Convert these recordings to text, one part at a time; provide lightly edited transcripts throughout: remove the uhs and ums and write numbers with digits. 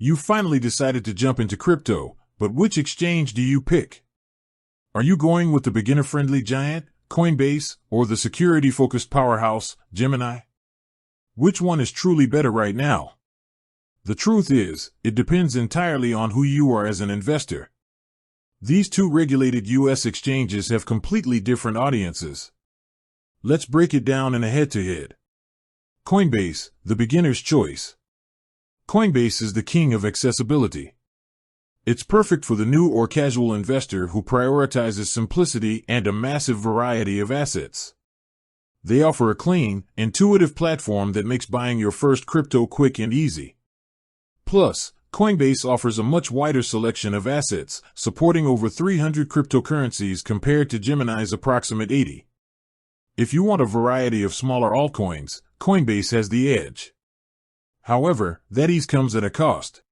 You finally decided to jump into crypto, but which exchange do you pick? Are you going with the beginner-friendly giant, Coinbase, or the security-focused powerhouse, Gemini? Which one is truly better right now? The truth is, it depends entirely on who you are as an investor. These two regulated U.S. exchanges have completely different audiences. Let's break it down in a head-to-head. Coinbase, the beginner's choice. Coinbase is the king of accessibility. It's perfect for the new or casual investor who prioritizes simplicity and a massive variety of assets. They offer a clean, intuitive platform that makes buying your first crypto quick and easy. Plus, Coinbase offers a much wider selection of assets, supporting over 300 cryptocurrencies compared to Gemini's approximate 80. If you want a variety of smaller altcoins, Coinbase has the edge. However, that ease comes at a cost.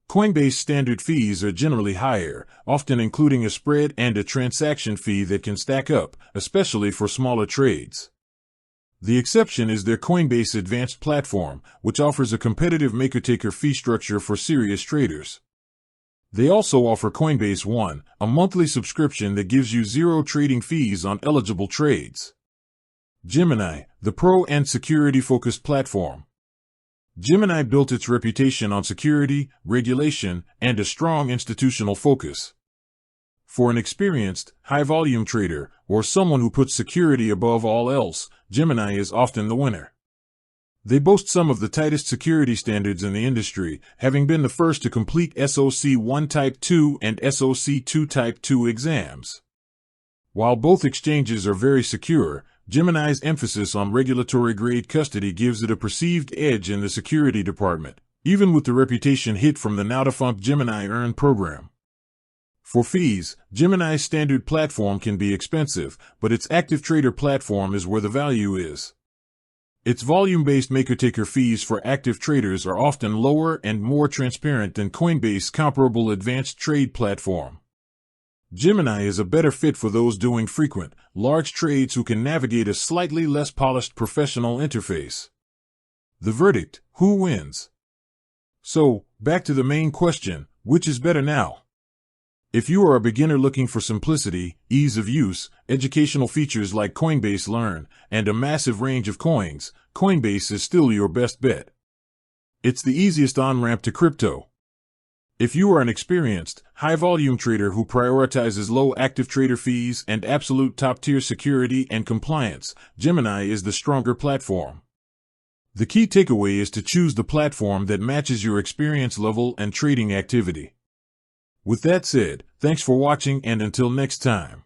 Coinbase standard fees are generally higher, often including a spread and a transaction fee that can stack up, especially for smaller trades. The exception is their Coinbase Advanced platform, which offers a competitive maker-taker fee structure for serious traders. They also offer Coinbase One, a monthly subscription that gives you zero trading fees on eligible trades. Gemini, the pro and security-focused platform. Gemini built its reputation on security, regulation, and a strong institutional focus. For an experienced, high-volume trader, or someone who puts security above all else, Gemini is often the winner. They boast some of the tightest security standards in the industry, having been the first to complete SOC 1 Type 2 and SOC 2 Type 2 exams. While both exchanges are very secure, Gemini's emphasis on regulatory-grade custody gives it a perceived edge in the security department, even with the reputation hit from the now-defunct Gemini Earn program. For fees, Gemini's standard platform can be expensive, but its active trader platform is where the value is. Its volume-based maker-taker fees for active traders are often lower and more transparent than Coinbase's comparable advanced trade platform. Gemini is a better fit for those doing frequent, large trades who can navigate a slightly less polished professional interface. The verdict: who wins? So, back to the main question, which is better now? If you are a beginner looking for simplicity, ease of use, educational features like Coinbase Learn, and a massive range of coins, Coinbase is still your best bet. It's the easiest on-ramp to crypto. If you are an experienced, high-volume trader who prioritizes low active trader fees and absolute top-tier security and compliance, Gemini is the stronger platform. The key takeaway is to choose the platform that matches your experience level and trading activity. With that said, thanks for watching, and until next time.